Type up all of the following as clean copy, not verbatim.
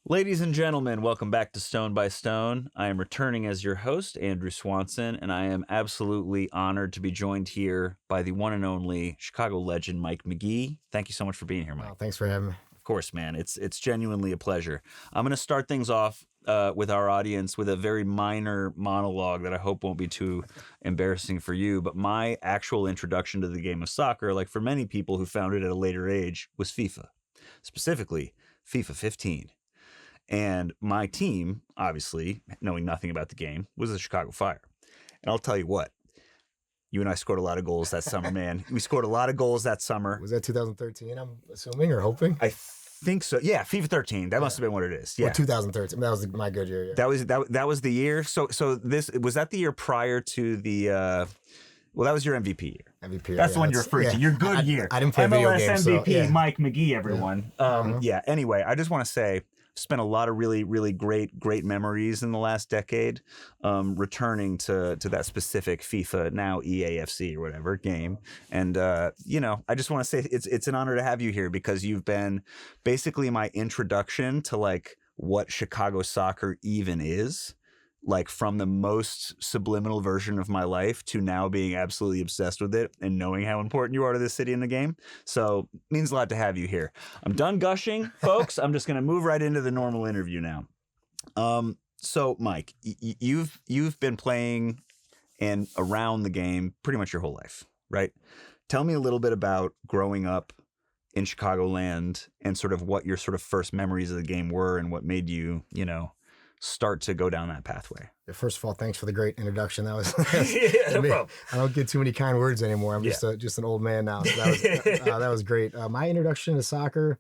Ladies and gentlemen, welcome back to Stone by Stone. I am returning as your host, Andrew Swanson, and I am absolutely honored to be joined here by the one and only Chicago legend, Mike Magee. Thank you so much for being here, Mike. Oh, thanks for having me. Of course, man. It's genuinely a pleasure. I'm going to start things off with our audience with a very minor monologue that I hope won't be too embarrassing for you. But my actual introduction to the game of soccer, like for many people who found it at a later age, was FIFA, specifically FIFA 15. And my team, obviously, knowing nothing about the game, was the Chicago Fire. And I'll tell you what, you and I scored a lot of goals that summer, man. We scored a lot of goals that summer. Was that 2013, I'm assuming, or hoping? I think so. Yeah, FIFA 13. That must have been what it is. Yeah, or 2013. That was my good year. Yeah. That was the year. So this was that the year prior to the. Well, that was your MVP year. MVP. That's the one you're referring to. Your good year. I didn't play MLS video games. MVP, So, yeah. Mike Magee, everyone. Yeah. Anyway, I just want to say. Spent a lot of really, really great memories in the last decade, returning to that specific FIFA, now EAFC or whatever game. And, I just want to say it's an honor to have you here because you've been basically my introduction to like what Chicago soccer even is. Like from the most subliminal version of my life to now being absolutely obsessed with it and knowing how important you are to this city and the game. So it means a lot to have you here. I'm done gushing, folks. I'm just going to move right into the normal interview now. So Mike, you've been playing and around the game pretty much your whole life, right? Tell me a little bit about growing up in Chicagoland and sort of what your sort of first memories of the game were and what made you, start to go down that pathway. First of all, thanks for the great introduction. That was, No problem. I don't get too many kind words anymore. I'm just an old man now. So that was great. My introduction to soccer,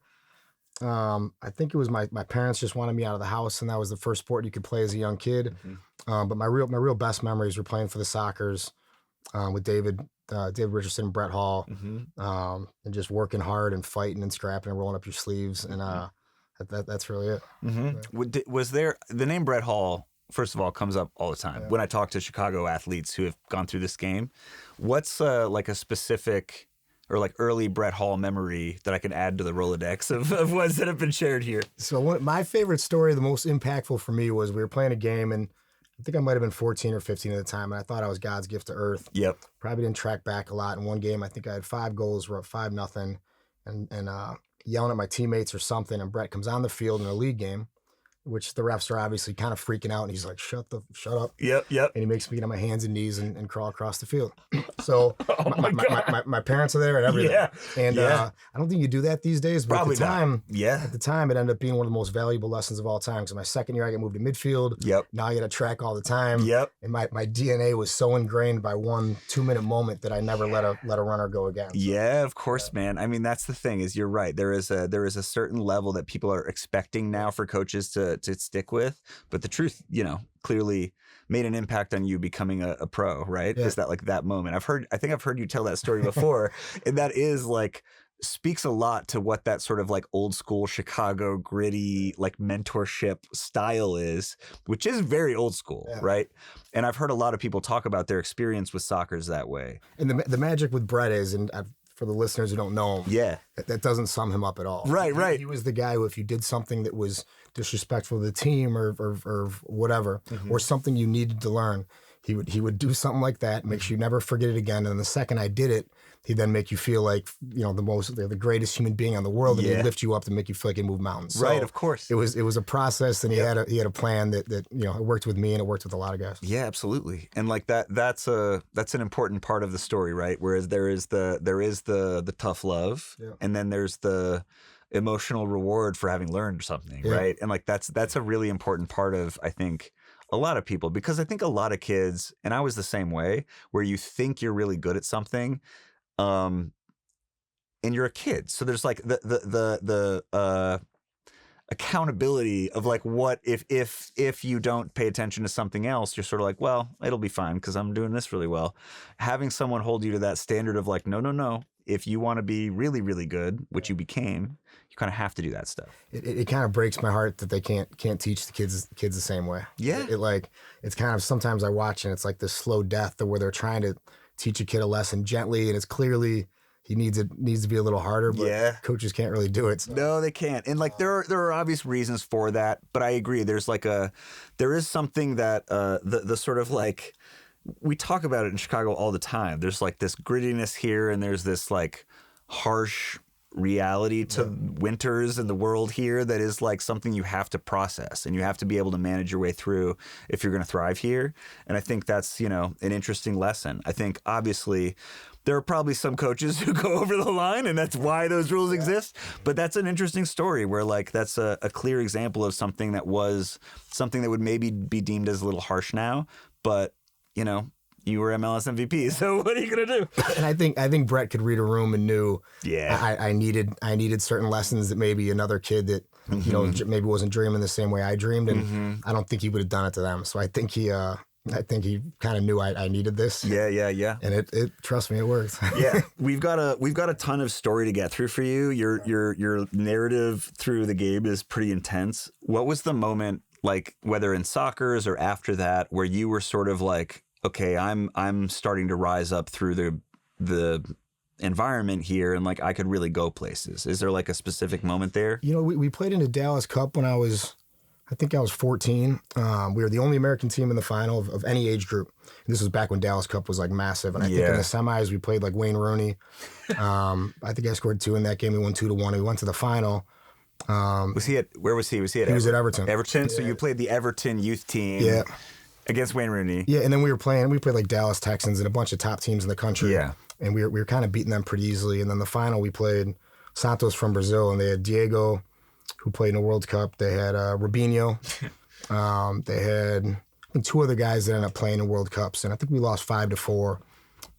I think it was my parents just wanted me out of the house, and that was the first sport you could play as a young kid. Mm-hmm. But my real best memories were playing for the Sockers with David Richardson, and Brett Hall, mm-hmm. And just working hard and fighting and scrapping and rolling up your sleeves. And that's really it. Mm-hmm. Was there the name Brett Hall? First of all, comes up all the time when I talk to Chicago athletes who have gone through this game. What's like a specific or like early Brett Hall memory that I can add to the Rolodex of ones that have been shared here? So my favorite story, the most impactful for me, was we were playing a game, and I think I might have been 14 or 15 at the time, and I thought I was God's gift to earth. Yep. Probably didn't track back a lot. In one game, I think I had 5 goals. We're up 5-0, and yelling at my teammates or something, and Brett comes on the field in a league game, which the refs are obviously kind of freaking out, and he's like, shut up. Yep. And he makes me get on my hands and knees and crawl across the field. So my parents are there and everything. Yeah. And I don't think you do that these days, but Probably at the time, not. at the time, it ended up being one of the most valuable lessons of all time. Because my second year, I got moved to midfield. Yep. Now I got to track all the time. Yep. And my DNA was so ingrained by 1 2-minute moment that I never let a runner go again. So, yeah, of course, man. I mean, that's the thing is you're right. There is a certain level that people are expecting now for coaches to stick with. But the truth, clearly made an impact on you becoming a pro, right? Yeah. Is that like that moment? I think I've heard you tell that story before. And that is like speaks a lot to what that sort of like old school Chicago gritty like mentorship style is, which is very old school, right? And I've heard a lot of people talk about their experience with soccer's that way. And the magic with Brett is, and for the listeners who don't know him, that doesn't sum him up at all. Right. He was the guy who, if you did something that was disrespectful to the team or whatever, mm-hmm. or something you needed to learn, he would do something like that, make sure you never forget it again. And the second I did it, he'd then make you feel like the greatest human being on the world, and he'd lift you up to make you feel like you move mountains. So right, of course. It was a process, and he had a plan that it worked with me, and it worked with a lot of guys. Yeah, absolutely. And like that's an important part of the story, right? Whereas there is the tough love, and then there's the emotional reward for having learned something, right? And like that's a really important part of, I think, a lot of people, because I think a lot of kids, and I was the same way, where you think you're really good at something, and you're a kid, so there's like the accountability of like, what if you don't pay attention to something else, you're sort of like, well, it'll be fine because I'm doing this really well. Having someone hold you to that standard of like, no, if you want to be really, really good, which you became, you kind of have to do that stuff. It kind of breaks my heart that they can't teach the kids the same way. Yeah. It's kind of, sometimes I watch and it's like this slow death where they're trying to teach a kid a lesson gently, and it's clearly he needs to be a little harder, but coaches can't really do it. So. No, they can't. And like there are obvious reasons for that, but I agree. There is something that the sort of like, we talk about it in Chicago all the time. There's like this grittiness here, and there's this like harsh reality to winters in the world here that is like something you have to process, and you have to be able to manage your way through if you're going to thrive here. And I think that's, an interesting lesson. I think obviously there are probably some coaches who go over the line, and that's why those rules exist. But that's an interesting story where like that's a clear example of something that would maybe be deemed as a little harsh now, but you were MLS MVP, so what are you gonna do? And I think Brett could read a room and knew. Yeah. I needed certain lessons that maybe another kid that maybe wasn't dreaming the same way I dreamed, and I don't think he would have done it to them. So I think he kind of knew I needed this. Yeah. And it trust me, it worked. Yeah, we've got a ton of story to get through for you. Your narrative through the game is pretty intense. What was the moment, like whether in soccer's or after that, where you were sort of like, okay, I'm starting to rise up through the environment here, and like I could really go places? Is there like a specific moment there? We played in the Dallas Cup when I was 14. We were the only American team in the final of any age group. And this was back when Dallas Cup was like massive. And I think in the semis we played like Wayne Rooney. I think I scored 2 in that game. We won 2-1. We went to the final. Where was he? Was he at? He was at Everton. Everton. Yeah. So you played the Everton youth team. Yeah. Against Wayne Rooney. Yeah, and then we played like Dallas Texans and a bunch of top teams in the country. Yeah. And we were kind of beating them pretty easily. And then the final we played Santos from Brazil, and they had Diego, who played in the World Cup. They had Robinho. They had 2 other guys that ended up playing in World Cups, and I think we lost 5-4.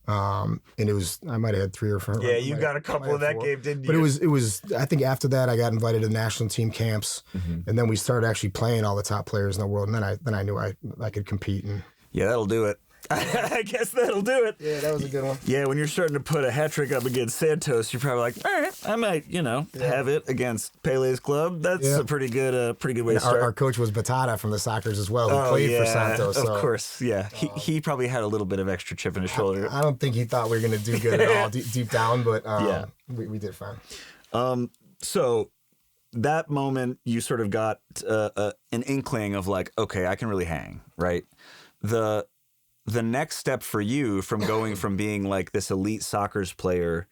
And it was, I might have had 3 or 4. Yeah, you got a couple of that game, didn't you? But it was. I think after that, I got invited to national team camps, and then we started actually playing all the top players in the world. And then I knew I could compete. And yeah, that'll do it. I guess that'll do it. Yeah, that was a good one. Yeah, when you're starting to put a hat trick up against Santos, you're probably like, all right, I might, have it against Pele's club. That's a pretty good way to start. Our coach was Batata from the Sockers as well, who played for Santos. Of course, yeah. He probably had a little bit of extra chip in his shoulder. I don't think he thought we were going to do good at all deep down, but we did fine. So that moment, you sort of got an inkling of like, okay, I can really hang, right? The next step for you from going from being like this elite soccer's player,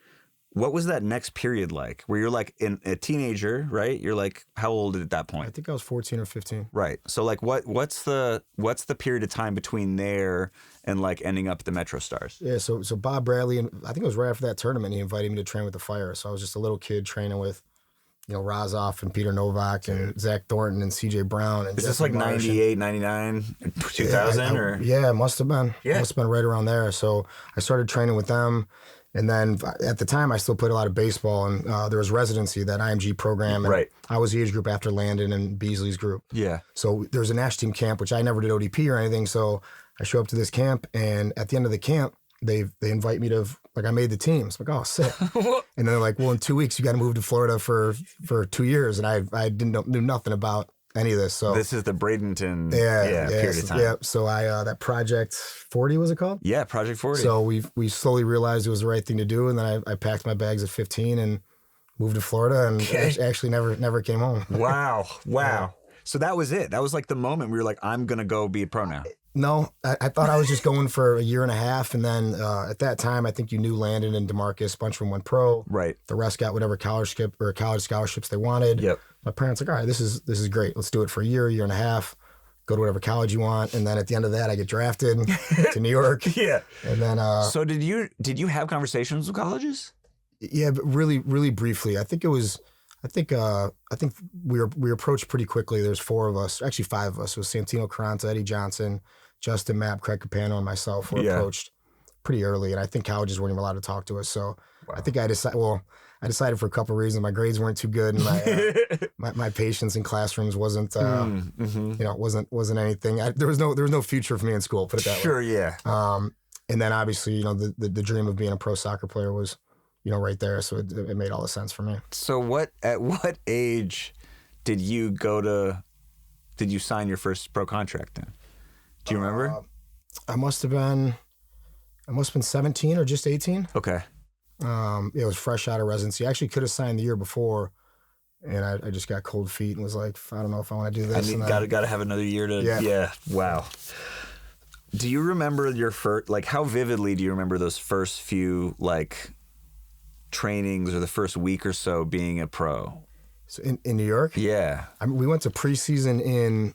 what was that next period like? Where you're like a teenager, right? You're like, how old at that point? I think I was 14 or 15. Right. So like, what's the period of time between there and like ending up at the Metro Stars? Yeah. So Bob Bradley, and I think it was right after that tournament, he invited me to train with the Fire. So I was just a little kid training with, Razov and Peter Novak and Zach Thornton and CJ Brown. And is this like 98, 99, 2000 or? Yeah, it must have been. Yeah. Must have been right around there. So I started training with them. And then at the time, I still played a lot of baseball. And there was residency, that IMG program. And right. I was the age group after Landon and Beasley's group. Yeah. So there was a national team camp, which I never did ODP or anything. So I show up to this camp. And at the end of the camp, they invite me to, like, I made the team. It's like, oh, sick. And they're like, well, in 2 weeks, you got to move to Florida for 2 years. And I knew nothing about any of this. So this is the Bradenton period of time. Yeah. So I that Project 40 was it called? Yeah, Project 40. So we slowly realized it was the right thing to do. And then I packed my bags at 15 and moved to Florida, and actually never came home. Wow. Yeah. So that was it. That was like the moment we were like, I'm going to go be a pro now. No, I thought I was just going for a year and a half. And then at that time, I think you knew Landon and DeMarcus, a bunch of them went pro. Right. The rest got whatever college scholarships they wanted. Yep. My parents were like, all right, this is great. Let's do it for a year and a half. Go to whatever college you want. And then at the end of that, I get drafted to New York. Yeah. And then. So did you have conversations with colleges? Yeah, but really, really briefly. I think we were approached pretty quickly. There's 4 of us, actually 5 of us. It was Santino Carranza, Eddie Johnson, Justin Mapp, Craig Capano, and myself were approached pretty early. And I think colleges weren't even allowed to talk to us. So I think I decided for a couple of reasons. My grades weren't too good, and my patience in classrooms wasn't wasn't anything. There was no future for me in school. Put it that way. Sure, yeah. And then obviously the dream of being a pro soccer player was right there. So it made all the sense for me. So at what age did you sign your first pro contract then? Do you remember? I must have been 17 or just 18. Okay. It was fresh out of residency. I actually could have signed the year before, and I just got cold feet and was like, I don't know if I want to do this. Gotta have another year to. Yeah. Wow. Do you remember your first? Like, how vividly do you remember those first few like trainings or the first week or so being a pro? So in New York? Yeah. I mean, we went to preseason in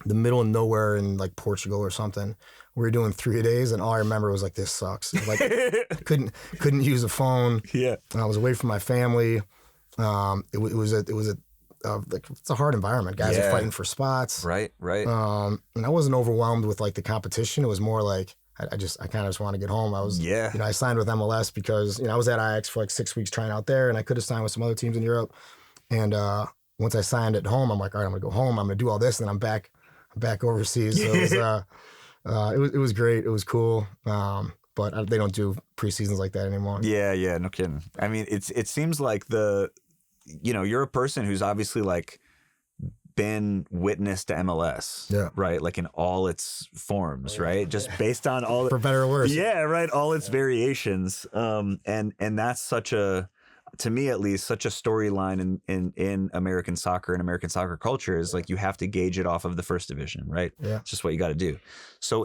the middle of nowhere in like Portugal or something. We were doing 3 days, and all I remember was like, this sucks. Like, couldn't use a phone. Yeah. I was away from my family. It's a hard environment. Guys are fighting for spots. Right. And I wasn't overwhelmed with like the competition. It was more like I kind of just want to get home. I signed with MLS because I was at Ajax for like 6 weeks trying out there, and I could have signed with some other teams in Europe. And once I signed at home, I'm like, all right, I'm gonna go home. I'm gonna do all this, and then I'm back overseas. So it was great. It was cool. But they don't do preseasons like that anymore. Yeah, no kidding. I mean, it seems like you're a person who's obviously like been witness to MLS, right? Like in all its forms, right? Just based on all for better or worse. Yeah, right. All its variations. And that's such a, to me at least, such a storyline in American soccer and American soccer culture is like you have to gauge it off of the first division, right? Yeah. It's just what you got to do. So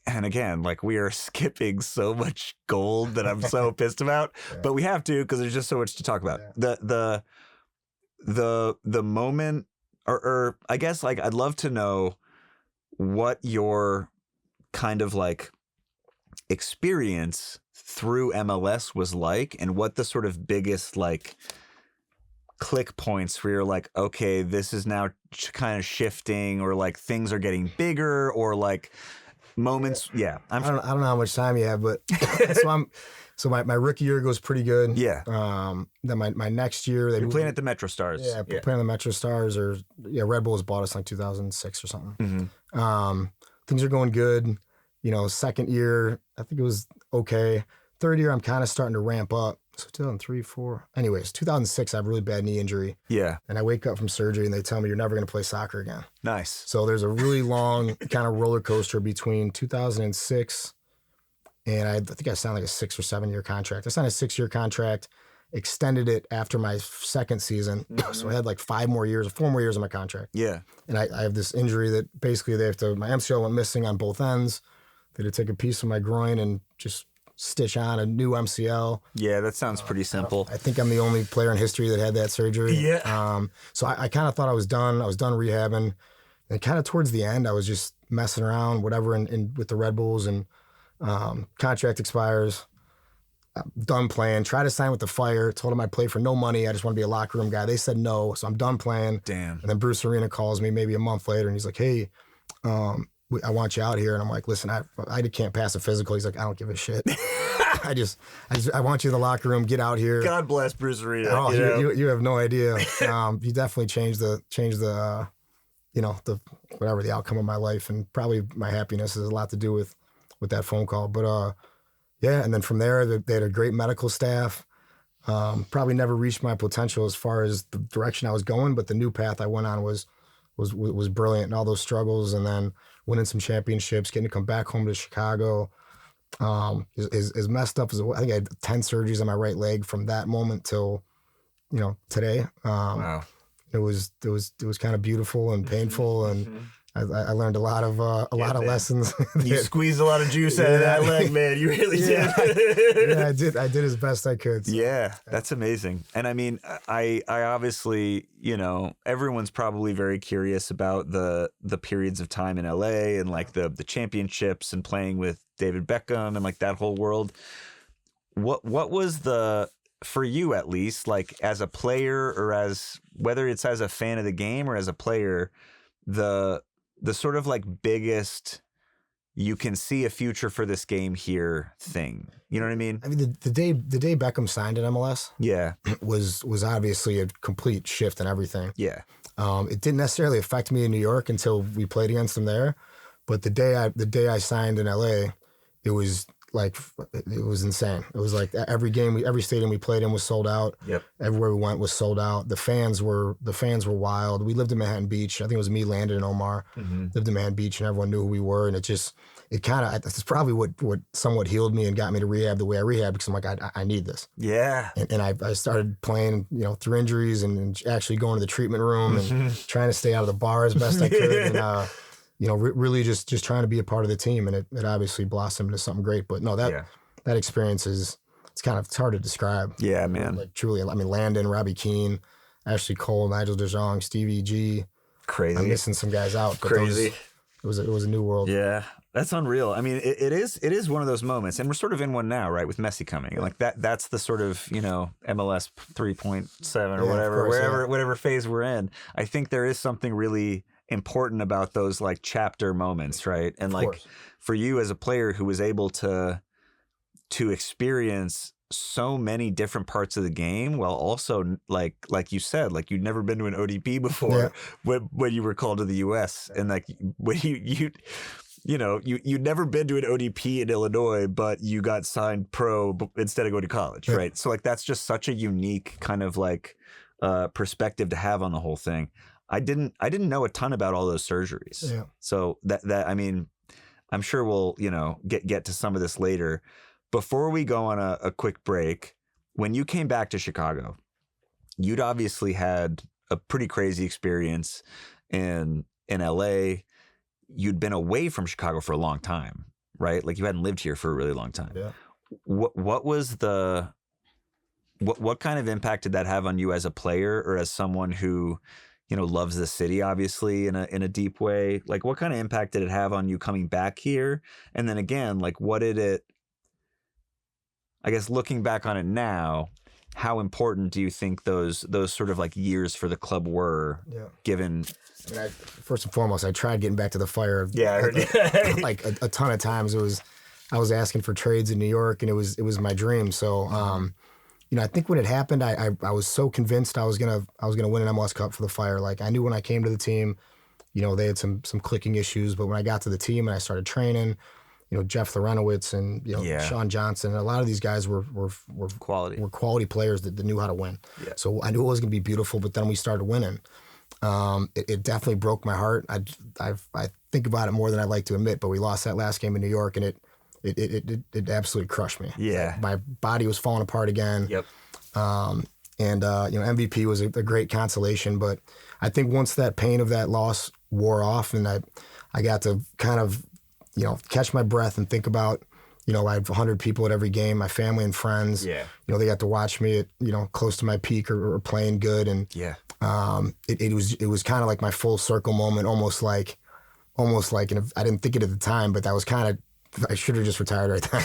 and again, like we are skipping so much gold that I'm so pissed about, but we have to because there's just so much to talk about. Yeah. The moment, or I guess like I'd love to know what your kind of like experience through MLS was like, and what the sort of biggest like click points where you're like, okay, this is now kind of shifting, or like things are getting bigger, or like moments. Yeah. I don't know how much time you have, but so my rookie year goes pretty good. Yeah. Then my next year you're playing at the Metro Stars. Yeah, playing at the Metro Stars, or Red Bulls bought us in like 2006 or something. Mm-hmm. Things are going good. Second year, I think it was okay. Third year, I'm kind of starting to ramp up. So 2003, 4. Anyways, 2006, I have a really bad knee injury. Yeah. And I wake up from surgery and they tell me you're never going to play soccer again. Nice. So there's a really long kind of roller coaster between 2006 and I think I signed like a 6 or 7 year contract. I signed a 6-year contract, extended it after my second season. Mm-hmm. So I had like 4 more years on my contract. Yeah. And I have this injury that basically my MCL went missing on both ends. They had to take a piece of my groin and just stitch on a new MCL. Yeah, that sounds pretty simple. I think I'm the only player in history that had that surgery. Yeah. So I kind of thought I was done. I was done rehabbing. And kind of towards the end, I was just messing around, whatever, with the Red Bulls, and contract expires. I'm done playing. Try to sign with the Fire. Told them I'd play for no money. I just want to be a locker room guy. They said no, so I'm done playing. Damn. And then Bruce Arena calls me maybe a month later, and he's like, hey, I want you out here. And I'm like, listen, I can't pass a physical. He's like, I don't give a shit. I want you in the locker room. Get out here. God bless Bruce Arena. Oh, you have no idea. He definitely changed the the outcome of my life, and probably my happiness has a lot to do with that phone call. But and then from there, they had a great medical staff. Probably never reached my potential as far as the direction I was going, but the new path I went on was brilliant, and all those struggles, and then winning some championships, getting to come back home to Chicago. As messed up as I think I had 10 surgeries on my right leg from that moment till today. Wow. It was kind of beautiful and painful, and I learned a lot of lessons. You squeezed a lot of juice out of that leg, man. You really did. Yeah, I did as best I could. So. Yeah, that's amazing. And I mean, I obviously, everyone's probably very curious about the periods of time in LA and like the championships and playing with David Beckham and like that whole world. What was for you at least, like as a player, or as whether it's as a fan of the game or as a player, the sort of like biggest, you can see a future for this game here thing. You know what I mean? I mean, the day Beckham signed at MLS, was obviously a complete shift in everything. Yeah. It didn't necessarily affect me in New York until we played against him there, but the day I signed in LA, it was like it was insane. It was like every stadium we played in was sold out. Yep. Everywhere we went was sold out. The fans were wild. We lived in Manhattan Beach. I think it was me, Landon, and Omar lived in Manhattan Beach, and everyone knew who we were. And it's probably what somewhat healed me and got me to rehab the way I rehabbed, because I'm like, I need this. Yeah. And I started playing, through injuries and actually going to the treatment room and trying to stay out of the bar as best I could. And, really just trying to be a part of the team. And it obviously blossomed into something great. But no, that experience it's hard to describe. Yeah, man. Like truly, I mean, Landon, Robbie Keane, Ashley Cole, Nigel DeJong, Stevie G. Crazy. I'm missing some guys out. But Crazy. It was a new world. Yeah. That's unreal. I mean, it is one of those moments, and we're sort of in one now, right? With Messi coming, like that's the sort of MLS 3.7 or whatever, whatever phase we're in. I think there is something really important about those like chapter moments, right? And like for you as a player who was able to experience so many different parts of the game, while also like you said, like you'd never been to an ODP before when you were called to the US, and like when you'd never been to an ODP in Illinois, but you got signed pro instead of going to college, right? So like that's just such a unique kind of like perspective to have on the whole thing. I didn't know a ton about all those surgeries. Yeah. So that I mean, I'm sure we'll get to some of this later. Before we go on a quick break, when you came back to Chicago, you'd obviously had a pretty crazy experience in LA. You'd been away from Chicago for a long time, right? Like you hadn't lived here for a really long time. Yeah. What was what kind of impact did that have on you as a player or as someone who, loves the city, obviously in a deep way? Like what kind of impact did it have on you coming back here? And then again, like what did it, I guess looking back on it now, how important do you think those sort of like years for the club were, given? I mean, first and foremost, I tried getting back to the Fire. Yeah, I heard like a ton of times. I was asking for trades in New York, and it was my dream. So, I think when it happened, I was so convinced I was gonna win an MLS Cup for the Fire. Like I knew when I came to the team, they had some clicking issues, but when I got to the team and I started training, Jeff Lorenowitz and Sean Johnson, and a lot of these guys were quality players that knew how to win. Yeah. So I knew it was going to be beautiful, but then we started winning. It definitely broke my heart. I think about it more than I'd like to admit, but we lost that last game in New York, and it absolutely crushed me. Yeah, my body was falling apart again. Yep. MVP was a great consolation, but I think once that pain of that loss wore off, and I got to kind of catch my breath and think about, I have 100 people at every game, my family and friends. Yeah. They got to watch me at, close to my peak or playing good. And it was kind of like my full circle moment, almost like, and I didn't think it at the time, but that was kind of, I should have just retired right then.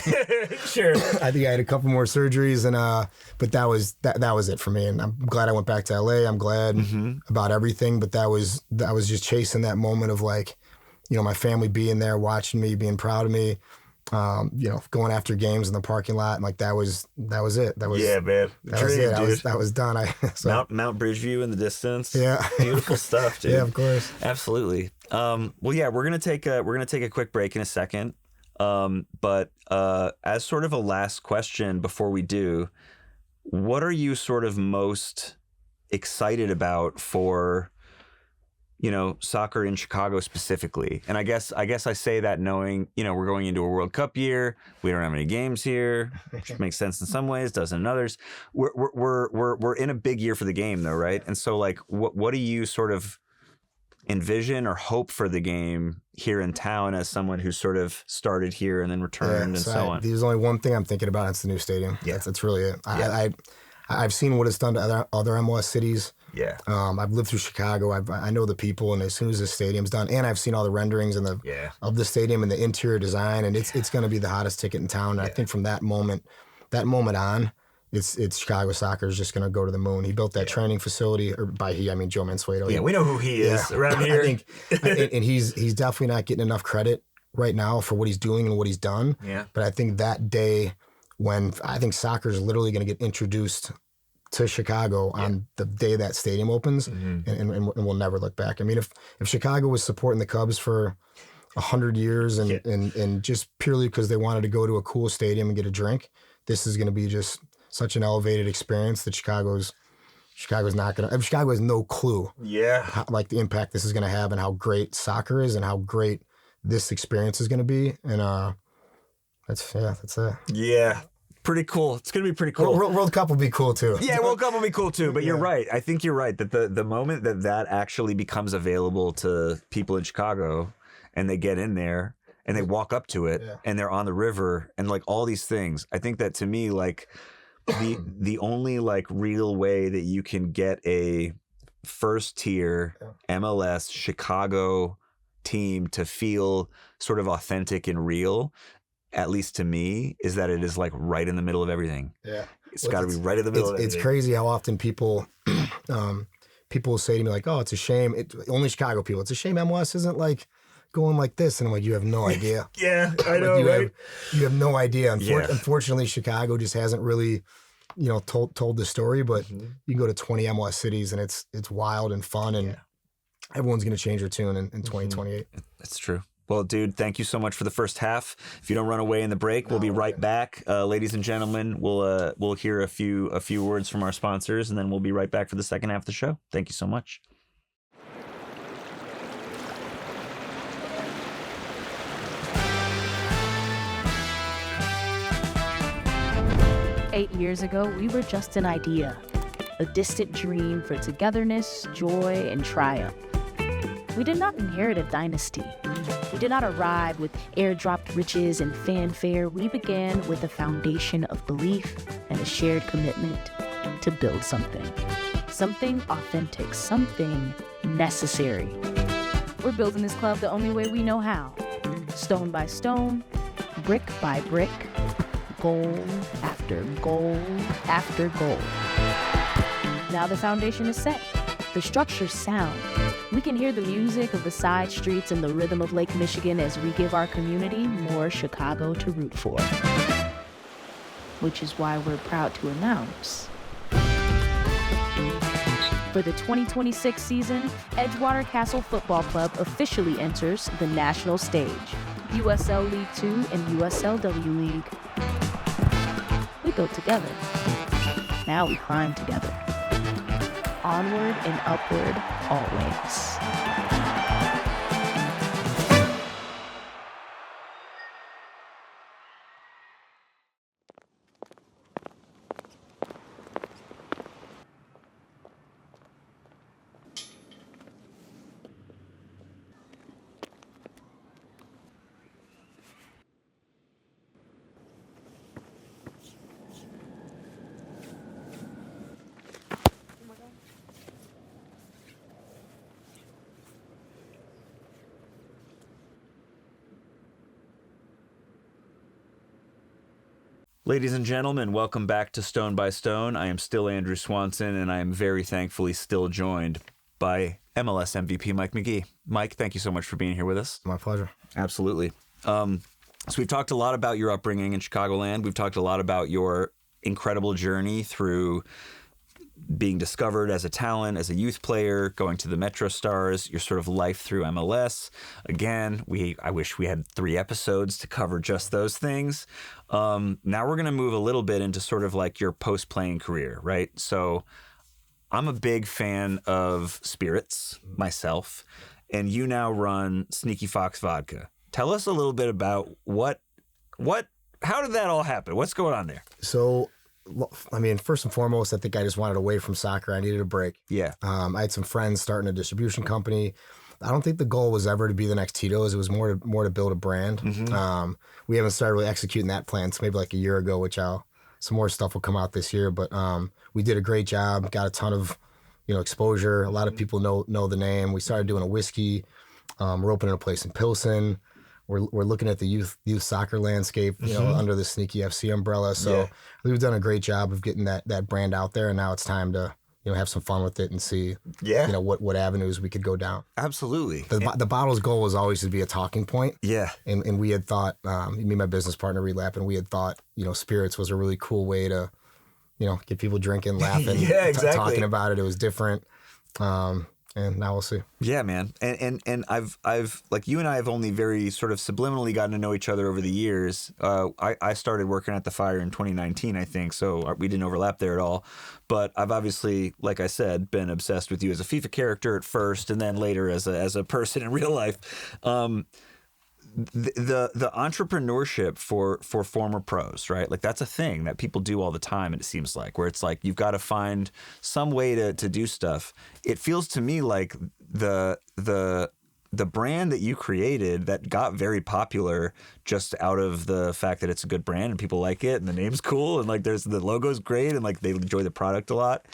Sure. I think I had a couple more surgeries, and but that was it for me. And I'm glad I went back to LA. I'm glad about everything, but that was just chasing that moment of like, my family being there, watching me, being proud of me, going after games in the parking lot. And like that was it. That was man. That was it. That was done. Mount Bridgeview in the distance. Yeah. Beautiful stuff, dude. Yeah, of course. Absolutely. Well, yeah, we're gonna take a quick break in a second. But as sort of a last question before we do, what are you sort of most excited about for soccer in Chicago specifically? And I guess I say that knowing, we're going into a World Cup year. We don't have any games here, which makes sense in some ways, doesn't in others. We're in a big year for the game though, right? And so like, what do you sort of envision or hope for the game here in town as someone who sort of started here and then returned and so on? There's only one thing I'm thinking about. It's the new stadium. Yeah. That's really it. I've seen what it's done to other MLS cities. Yeah. I've lived through Chicago. I know the people, and as soon as the stadium's done, and I've seen all the renderings and of the stadium and the interior design, and it's going to be the hottest ticket in town. And I think from that moment on, it's Chicago soccer is just going to go to the moon. He built that training facility, or by he, I mean Joe Mansueto. Yeah, we know who he is around here. I think, and he's definitely not getting enough credit right now for what he's doing and what he's done. Yeah. But I think that day when I think soccer is literally going to get introduced to Chicago on the day that stadium opens, and we'll never look back. I mean, if Chicago was supporting the Cubs for 100 years, and just purely because they wanted to go to a cool stadium and get a drink, this is going to be just such an elevated experience that Chicago's not going to. Chicago has no clue. Yeah. How, like the impact this is going to have, and how great soccer is, and how great this experience is going to be, and that's it. Yeah. Pretty cool. It's going to be pretty cool. World Cup will be cool too. Yeah, World Cup will be cool too. But you're right. I think you're right that the moment that actually becomes available to people in Chicago, and they get in there and they walk up to it, and they're on the river and like all these things, I think that to me, like the only like real way that you can get a first tier MLS Chicago team to feel sort of authentic and real, at least to me, is that it is like right in the middle of everything. Yeah. It's got to be right in the middle of everything. It's crazy how often people will say to me like, oh, it's a shame. Only Chicago people. It's a shame MLS isn't like going like this. And I'm like, you have no idea. Yeah, I know, right? You have no idea. Unfortunately, Chicago just hasn't really, told the story. But you can go to 20 MLS cities and it's wild and fun, and everyone's going to change their tune in 2028. That's true. Well, dude, thank you so much for the first half. If you don't run away in the break, we'll be right back. Ladies and gentlemen, we'll hear a few words from our sponsors, and then we'll be right back for the second half of the show. Thank you so much. Eight years ago, we were just an idea, a distant dream for togetherness, joy, and triumph. We did not inherit a dynasty. We did not arrive with airdropped riches and fanfare. We began with a foundation of belief and a shared commitment to build something. Something authentic, something necessary. We're building this club the only way we know how. Stone by stone, brick by brick, goal after goal after goal. Now the foundation is set. The structure's sound. We can hear the music of the side streets and the rhythm of Lake Michigan as we give our community more Chicago to root for. Which is why we're proud to announce, for the 2026 season, Edgewater Castle Football Club officially enters the national stage, USL League 2 and USLW League. We built together. Now we climb together. Onward and upward, always. Ladies and gentlemen, welcome back to Stone by Stone. I am still Andrew Swanson, and I am very thankfully still joined by MLS MVP Mike Magee. Mike, thank you so much for being here with us. My pleasure. Absolutely. So we've talked a lot about your upbringing in Chicagoland. We've talked a lot about your incredible journey through being discovered as a talent, as a youth player, going to the Metro Stars, your sort of life through MLS. Again, I wish we had 3 episodes to cover just those things. Now we're going to move a little bit into sort of like your post-playing career, right? So I'm a big fan of spirits myself, and you now run Sneaky Fox Vodka. Tell us a little bit about how did that all happen? What's going on there? So, I mean, first and foremost, I think I just wanted away from soccer. I needed a break. Yeah. I had some friends starting a distribution company. I don't think the goal was ever to be the next Tito's. It was more to build a brand. Mm-hmm. We haven't started really executing that plan until maybe like a year ago, which some more stuff will come out this year. But we did a great job. Got a ton of exposure. A lot of people know the name. We started doing a whiskey. We're opening a place in Pilsen. We're looking at the youth soccer landscape, under the Sneaky FC umbrella. So we've done a great job of getting that brand out there, and now it's time to have some fun with it and see what avenues we could go down. Absolutely. The bottle's goal was always to be a talking point. Yeah. And we had thought, me and my business partner Relap, and we had thought spirits was a really cool way to get people drinking, laughing, exactly. talking about it. It was different. And now we'll see. Yeah, man. And I've like you and I have only very sort of subliminally gotten to know each other over the years. I started working at the Fire in 2019, I think, so we didn't overlap there at all. But I've obviously, like I said, been obsessed with you as a FIFA character at first, and then later as a person in real life. The entrepreneurship for former pros, right? Like that's a thing that people do all the time, and it seems like where it's like you've got to find some way to do stuff. It feels to me like the brand that you created that got very popular just out of the fact that it's a good brand and people like it and the name's cool and like there's the logo's great and like they enjoy the product a lot.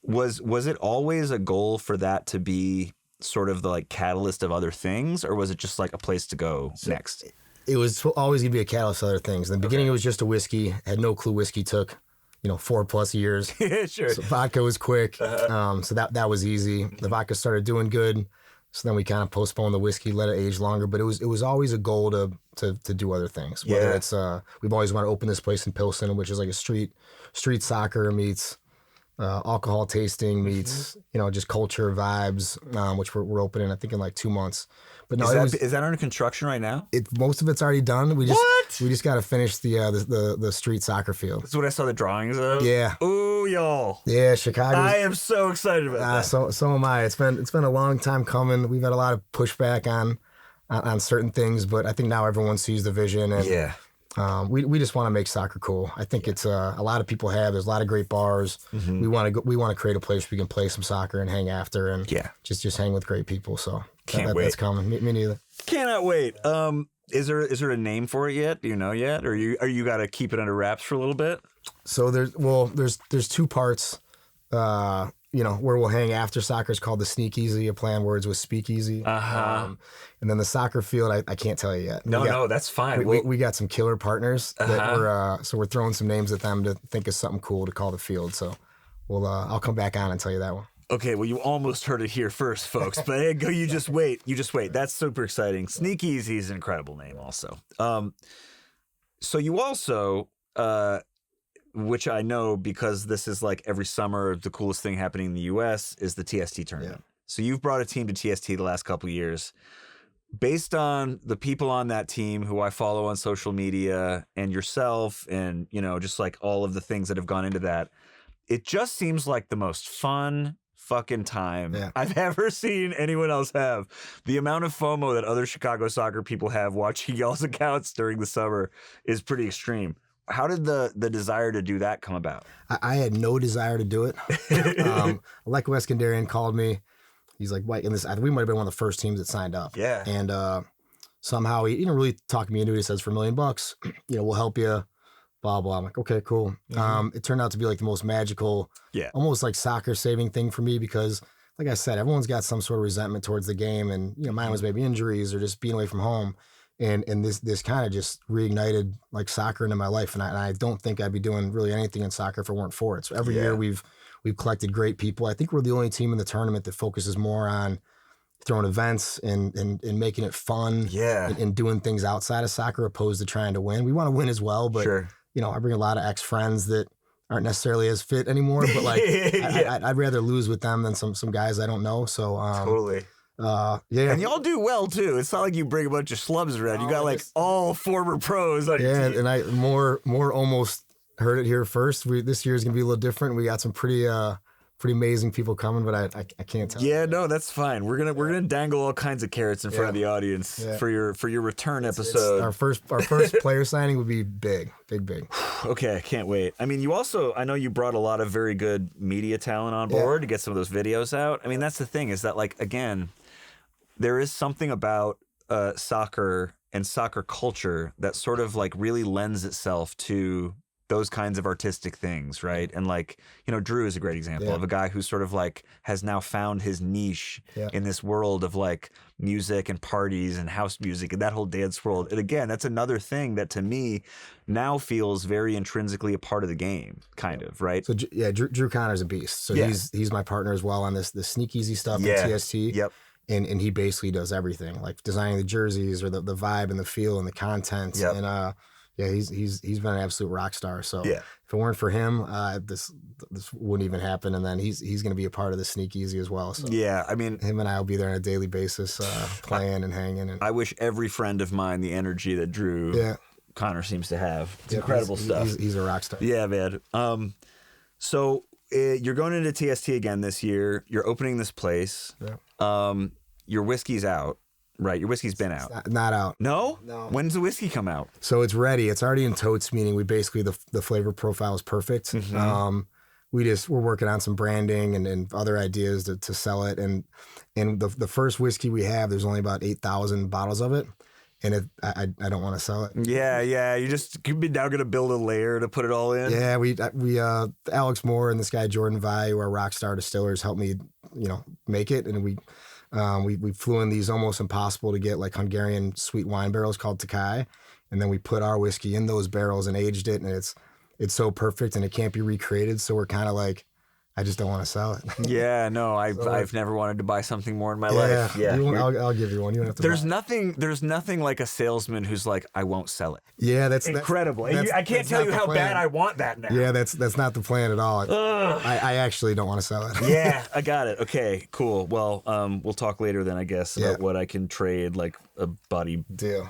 Was it always a goal for that to be sort of the like catalyst of other things, or was it just like a place to go next? It was always gonna be a catalyst of other things. In the beginning, it was just a whiskey. I had no clue whiskey took, 4+ years. Yeah, sure. So vodka was quick. So that was easy. The vodka started doing good. So then we kind of postponed the whiskey, let it age longer. But it was always a goal to do other things. Whether it's we've always wanted to open this place in Pilsen, which is like a street soccer meets alcohol tasting meets just culture vibes, which we're opening I think in like 2 months. But no, is that under construction right now? Most of it's already done. We just got to finish the street soccer field. That's what I saw the drawings of. Yeah. Ooh, y'all. Yeah, Chicago. I am so excited about that. So am I. It's been a long time coming. We've had a lot of pushback on certain things, but I think now everyone sees the vision and we just want to make soccer cool. I think it's a lot of people have. There's a lot of great bars. Mm-hmm. We want to create a place where we can play some soccer and hang after and just hang with great people. So can't wait. That's coming. Me neither. Cannot wait. Is there a name for it yet? Do you know yet, or you got to keep it under wraps for a little bit? So there's 2 parts. Where we'll hang after soccer is called the Sneak Easy, a play on words with Speakeasy. And then the soccer field, I can't tell you yet. No, that's fine. We got some killer partners that we're throwing some names at them to think of something cool to call the field. So I'll come back on and tell you that one. Okay, well, you almost heard it here first, folks. But you just wait. That's super exciting. Sneak Easy is an incredible name also. So you also... which I know because this is like every summer, the coolest thing happening in the U.S. is the TST tournament. Yeah. So you've brought a team to TST the last couple of years. Based on the people on that team who I follow on social media and yourself and, just like all of the things that have gone into that, it just seems like the most fun fucking time I've ever seen anyone else have. The amount of FOMO that other Chicago soccer people have watching y'all's accounts during the summer is pretty extreme. How did the desire to do that come about? I had no desire to do it. Aleko Eskandarian called me. He's like, "Wait," we might have been one of the first teams that signed up. Yeah. And somehow he didn't really talk me into it. He says, "For $1 million, we'll help you." Blah blah. I'm like, "Okay, cool." Mm-hmm. It turned out to be like the most magical, almost like soccer saving thing for me because, like I said, everyone's got some sort of resentment towards the game, and mine was maybe injuries or just being away from home. And this kind of just reignited like soccer into my life, and I don't think I'd be doing really anything in soccer if it weren't for it. So every year we've collected great people. I think we're the only team in the tournament that focuses more on throwing events and making it fun, and doing things outside of soccer opposed to trying to win. We want to win as well, but I bring a lot of ex-friends that aren't necessarily as fit anymore. But like I'd rather lose with them than some guys I don't know. So totally. And y'all do well too. It's not like you bring a bunch of schlubs around. You got like all former pros on your team. And I more almost heard it here first. This year's gonna be a little different. We got some pretty amazing people coming, but I can't tell. Yeah, no, that's fine. We're gonna dangle all kinds of carrots in front of the audience for your return episode. Our first player signing would be big. Okay, I can't wait. I mean, I know you brought a lot of very good media talent on board to get some of those videos out. I mean, that's the thing is that like again, there is something about soccer and soccer culture that sort of like really lends itself to those kinds of artistic things, right? And like, Drew is a great example of a guy who sort of like has now found his niche in this world of like music and parties and house music and that whole dance world. And again, that's another thing that to me now feels very intrinsically a part of the game, kind of, right? So Drew Connor's a beast. So he's my partner as well on the Sneak Easy stuff in TST. Yep. And he basically does everything, like designing the jerseys or the vibe and the feel and the content. Yep. And Yeah, he's been an absolute rock star. So if it weren't for him, this wouldn't even happen. And then he's going to be a part of the Sneak Easy as well. So yeah, I mean, him and I will be there on a daily basis, playing and hanging. And I wish every friend of mine the energy that Drew Connor seems to have. It's incredible stuff. He's a rock star. Yeah, man. So you're going into TST again this year. You're opening this place. Yeah. Your whiskey's out. Right, your whiskey's been out. Not out. No? No. When's the whiskey come out? So it's ready. It's already in totes, meaning we basically, the flavor profile is perfect. Mm-hmm. We're working on some branding and other ideas to sell it. And the first whiskey we have, there's only about 8,000 bottles of it. And I don't want to sell it. Yeah. You just could be now going to build a layer to put it all in. Yeah, we Alex Moore and this guy Jordan Vai, who are rock star distillers, helped me, make it. And we flew in these almost impossible to get like Hungarian sweet wine barrels called Takai, and then we put our whiskey in those barrels and aged it, and it's so perfect and it can't be recreated. So we're kind of like, I just don't want to sell it. Yeah, no, I've never wanted to buy something more in my life. Yeah, I'll give you one. You don't have to. There's nothing like a salesman who's like, I won't sell it. Yeah, that's incredible. I can't tell you how bad I want that now. Yeah, that's not the plan at all. I actually don't want to sell it. Yeah, I got it. Okay, cool. Well, we'll talk later then, I guess, about what I can trade, like a body,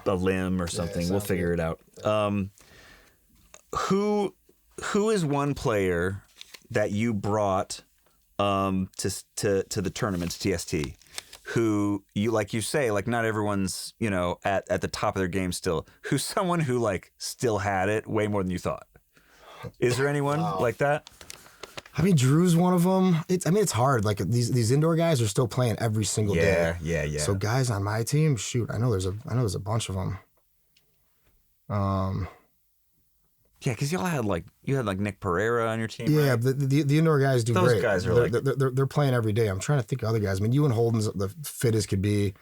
a limb or something. We'll figure it out. Who is one player that you brought to the tournaments, TST, who you, like you say, like not everyone's, at the top of their game still, who's someone who like still had it way more than you thought? Is there anyone like that? I mean, Drew's one of them. It's hard. Like these indoor guys are still playing every single day. Yeah. So guys on my team, shoot, I know there's a bunch of them. Yeah, because you had like Nick Pereira on your team. Yeah, right? the indoor guys do Those great. Guys are they're playing every day. I'm trying to think of other guys. I mean, Ewan Holden's the fit as could be.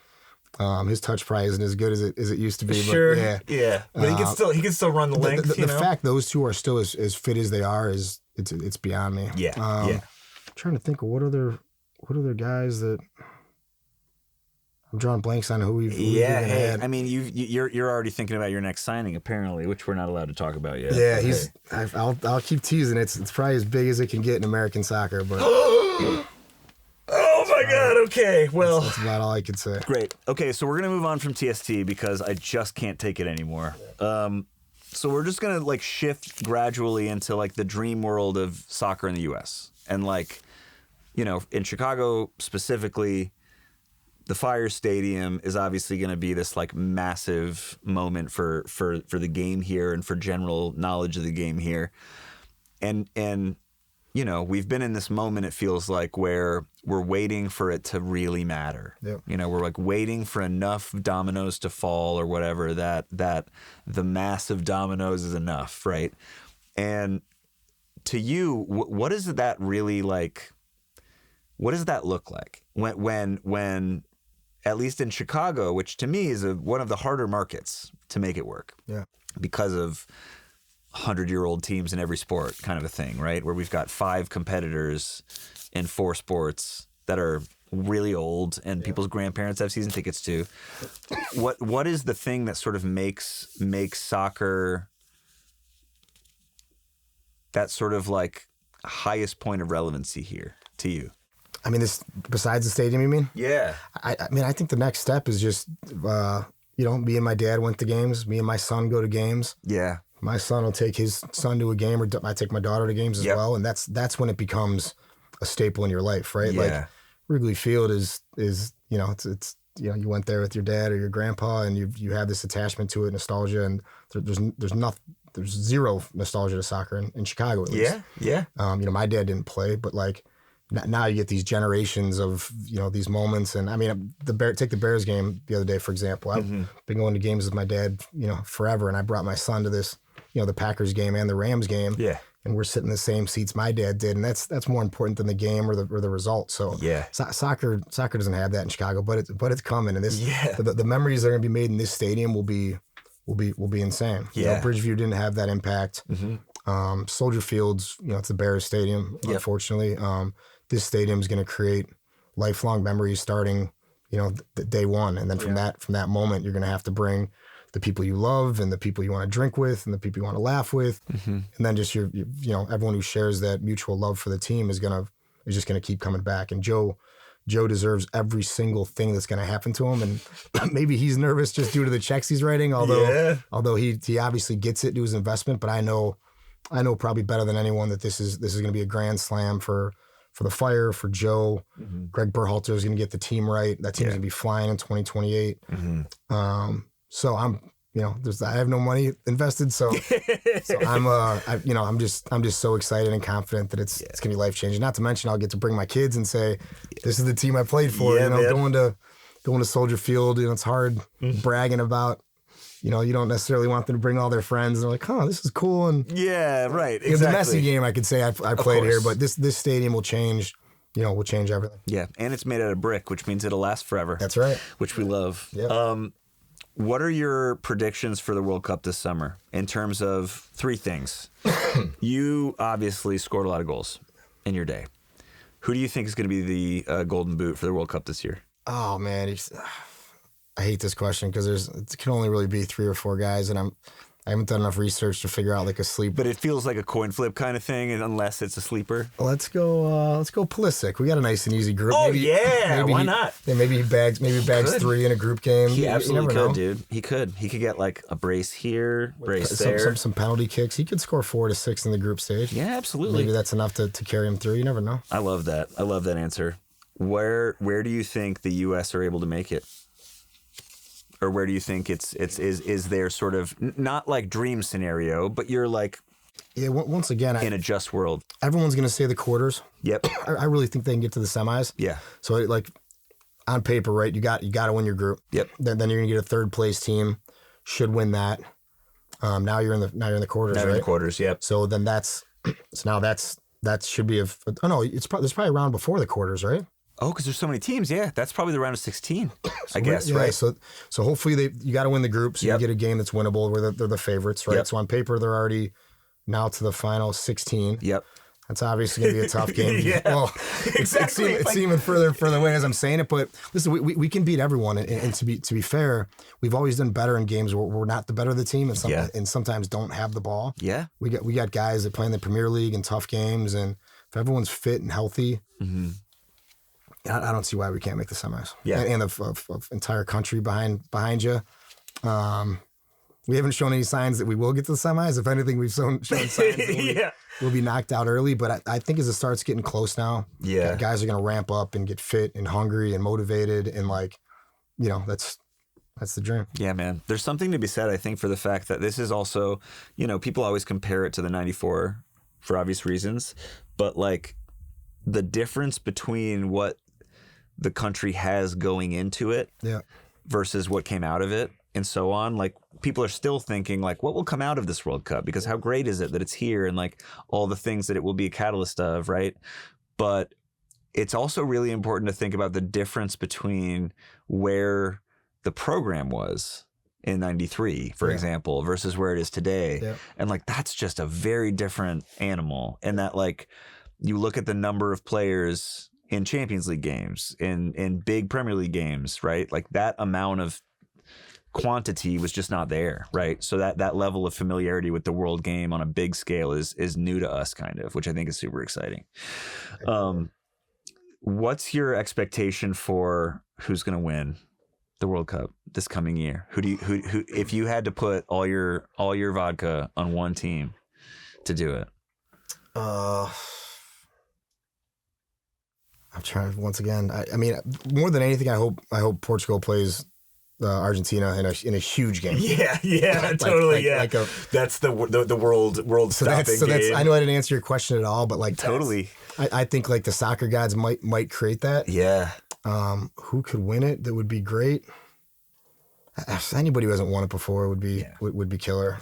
His touch probably isn't as good as it used to be. Sure. But yeah. But he can still run the length. The fact those two are still as fit as they are is it's beyond me. Yeah. I'm trying to think of what other guys that. I'm drawing blanks on who we've had. I mean, you're already thinking about your next signing, apparently, which we're not allowed to talk about yet. Yeah, I'll keep teasing. It's probably as big as it can get in American soccer, but. Oh my God! Okay, well, that's about all I could say. Great. Okay, so we're gonna move on from TST because I just can't take it anymore. So we're just gonna like shift gradually into like the dream world of soccer in the U.S. and like, in Chicago specifically. The Fire Stadium is obviously going to be this like massive moment for the game here and for general knowledge of the game here. And we've been in this moment, it feels like, where we're waiting for it to really matter. Yep. We're like waiting for enough dominoes to fall or whatever that the massive dominoes is enough, right? And to you, what is that really like? What does that look like when at least in Chicago, which to me is one of the harder markets to make it work. Yeah. Because of 100-year-old teams in every sport kind of a thing, right? Where we've got 5 competitors in 4 sports that are really old and people's grandparents have season tickets to. What is the thing that sort of makes soccer that sort of like highest point of relevancy here to you? I mean, this besides the stadium, you mean? Yeah. I mean, I think the next step is just, me and my dad went to games. Me and my son go to games. Yeah. My son will take his son to a game, or I take my daughter to games as well. And that's when it becomes a staple in your life, right? Yeah. Like Wrigley Field is it's you went there with your dad or your grandpa, and you have this attachment to it, nostalgia, and there's zero nostalgia to soccer in Chicago at least. Yeah. My dad didn't play, but like. Now you get these generations of these moments, and I mean take the Bears game the other day, for example. I've been going to games with my dad forever, and I brought my son to this the Packers game and the Rams game, and we're sitting in the same seats my dad did, and that's more important than the game or the result. So soccer doesn't have that in Chicago, but it's coming, and the memories that are going to be made in this stadium will be insane. Bridgeview didn't have that impact. Soldier Field's it's the Bears stadium, unfortunately. This stadium is going to create lifelong memories starting, day one. And then from that moment, you're going to have to bring the people you love and the people you want to drink with and the people you want to laugh with. And then just your everyone who shares that mutual love for the team is just gonna keep coming back. And Joe deserves every single thing that's going to happen to him. And maybe he's nervous just due to the checks he's writing, although he obviously gets it to his investment. But I know probably better than anyone that this is going to be a grand slam for the Fire, for Joe. Greg Berhalter is going to get the team right. That team's going to be flying in 2028. So I have no money invested, so I'm just so excited and confident that it's gonna be life changing. Not to mention, I'll get to bring my kids and say, "This is the team I played for." Going to Soldier Field, it's hard bragging about. You don't necessarily want them to bring all their friends. And they're like, "Huh, this is cool." And right, exactly. The Messi game, I could say I played here, but this stadium will change. Will change everything. Yeah, and it's made out of brick, which means it'll last forever. That's right. Which we love. Yeah. What are your predictions for the World Cup this summer in terms of 3 things? You obviously scored a lot of goals in your day. Who do you think is going to be the Golden Boot for the World Cup this year? Oh, man. I hate this question because it can only really be 3 or 4 guys, and I haven't done enough research to figure out like a sleeper. But it feels like a coin flip kind of thing, unless it's a sleeper. Let's go Pulisic. We got a nice and easy group. Oh, why not? Maybe he bags 3 in a group game. He absolutely could, know. dude. He could get like a brace here, brace there. Some penalty kicks. He could score 4 to 6 in the group stage. Yeah, absolutely. Maybe that's enough to carry him through. You never know. I love that. I love that answer. Where do you think the U.S. are able to make it? Or where do you think is their sort of not like dream scenario, but you're like, once again, in a just world, everyone's going to say the quarters. Yep. I really think they can get to the semis. Yeah. So like on paper, right? You got to win your group. Yep. Then you're going to get a 3rd place team. Should win that. Now you're in the quarters. Now you're in the quarters. Yep. So then that should be there's probably a round before the quarters, right? Oh, because there's so many teams. Yeah, that's probably the round of 16, I guess, right? So hopefully you got to win the group, so you get a game that's winnable where they're the favorites, right? Yep. So on paper, they're already now to the final 16. Yep. That's obviously going to be a tough game. Well, exactly. It's even further away as I'm saying it, but listen, we can beat everyone, and to be fair, we've always done better in games where we're not the better of the team, and sometimes don't have the ball. Yeah. We got guys that play in the Premier League in tough games, and if everyone's fit and healthy. I don't see why we can't make the semis. Yeah, and the entire country behind you. We haven't shown any signs that we will get to the semis. If anything, we've shown signs that we'll be knocked out early. But I think as it starts getting close now, guys are going to ramp up and get fit and hungry and motivated, and that's the dream. Yeah, man. There's something to be said, I think, for the fact that this is also, people always compare it to the '94 for obvious reasons, but like the difference between what the country has going into it versus what came out of it and so on. Like, people are still thinking, like, what will come out of this World Cup? Because how great is it that it's here, and like all the things that it will be a catalyst of, right? But it's also really important to think about the difference between where the program was in '93, for example, versus where it is today. Yeah. And like, that's just a very different animal. And that, like, you look at the number of players in Champions League games, in big Premier League games, right? Like, that amount of quantity was just not there, right? So that level of familiarity with the world game on a big scale is new to us, kind of, which I think is super exciting. What's your expectation for who's going to win the World Cup this coming year? Who if you had to put all your vodka on one team to do it? I'm trying once again. I mean, more than anything, I hope Portugal plays Argentina in a huge game. Yeah, totally. That's the world stopping game. I know I didn't answer your question at all, but like, totally. I think like the soccer gods might create that. Yeah. Who could win it? That would be great. Anybody who hasn't won it before would be killer.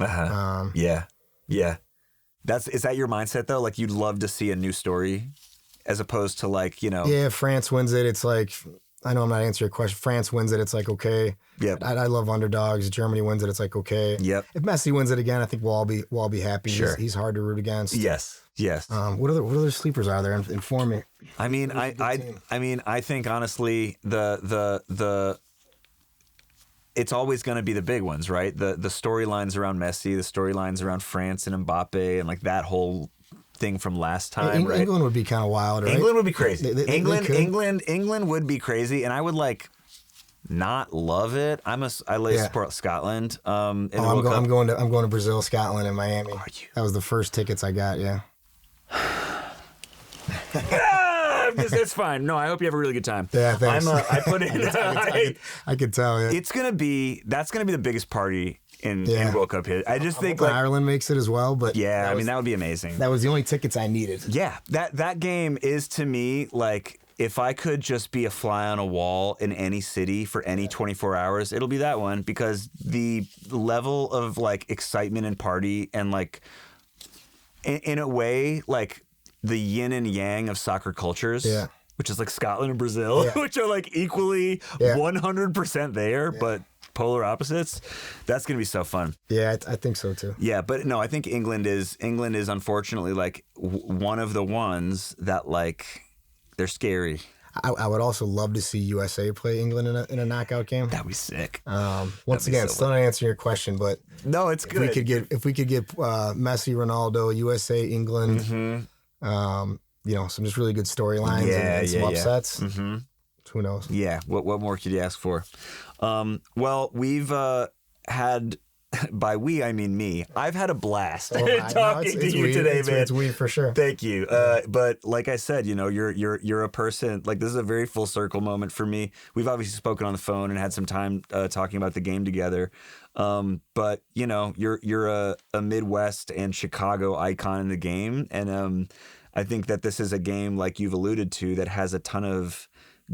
Yeah. Is that your mindset though? Like, you'd love to see a new story, as opposed to like, Yeah, if France wins it, it's like, I know I'm not answering your question. France wins it, it's like, okay. Yep. I love underdogs. Germany wins it, it's like, okay. Yep. If Messi wins it again, I think we'll all be happy. Sure. He's hard to root against. Yes. What other sleepers are there? Inform me. I mean, I think honestly, it's always going to be the big ones, right? The storylines around Messi, the storylines around France and Mbappe, and like that whole thing from last time. Right? England would be kind of wild, right? England would be crazy. England would be crazy, and I would like not love it. I support Scotland. I'm going to Brazil, Scotland, and Miami. Are you? That was the first tickets I got. Yeah. It's fine. No, I hope you have a really good time. Yeah, thanks. I put in. I could tell. Yeah. That's gonna be the biggest party in World Cup history. I just think like Ireland makes it as well, but that would be amazing. That was the only tickets I needed. Yeah, that game is to me like. If I could just be a fly on a wall in any city for any 24 hours, it'll be that one, because the level of like excitement and party and like in a way like the yin and yang of soccer cultures, which is like Scotland and Brazil, which are like equally 100% there, but polar opposites. That's going to be so fun. Yeah, I think so too. Yeah, but no, I think England is unfortunately like one of the ones that like they're scary. I would also love to see USA play England in a knockout game. That'd be sick. Once again, still not answering your question, but no, it's good. If we could get Messi, Ronaldo, USA, England, some just really good storylines and some upsets. Mm-hmm. Who knows? Yeah. What more could you ask for? Well, we've had. By we, I mean me. I've had a blast talking to you today, man. It's we for sure. Thank you. But like I said, you're a person. Like, this is a very full circle moment for me. We've obviously spoken on the phone and had some time talking about the game together. But you're a Midwest and Chicago icon in the game, and I think that this is a game, like you've alluded to, that has a ton of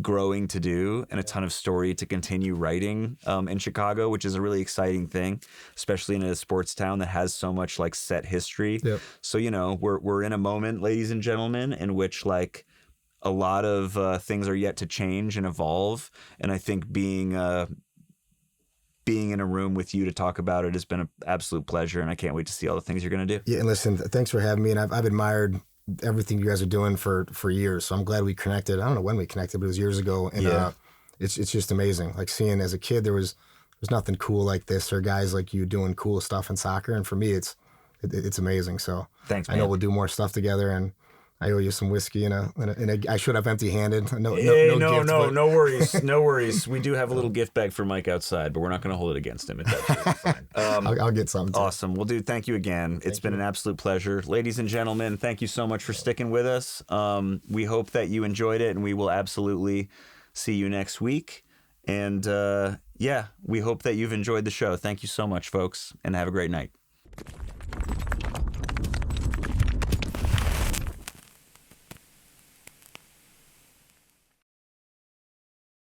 growing to do and a ton of story to continue writing in Chicago, which is a really exciting thing, especially in a sports town that has so much like set history. Yep. So, we're in a moment, ladies and gentlemen, in which like a lot of things are yet to change and evolve. And I think being in a room with you to talk about it has been an absolute pleasure. And I can't wait to see all the things you're going to do. Yeah. And listen, thanks for having me. And I've admired everything you guys are doing for years. So I'm glad we connected. I don't know when we connected, but it was years ago. And it's just amazing. Like seeing as a kid, there's nothing cool like this, or guys like you doing cool stuff in soccer. And for me, it's amazing. So thanks, man. I know we'll do more stuff together, and I owe you some whiskey and I should have empty-handed. No worries. No worries. We do have a little gift bag for Mike outside, but we're not going to hold it against him. It's absolutely fine. I'll get something. Awesome. Well, dude, thank you again. It's been an absolute pleasure. Ladies and gentlemen, thank you so much for sticking with us. We hope that you enjoyed it, and we will absolutely see you next week. And we hope that you've enjoyed the show. Thank you so much, folks, and have a great night.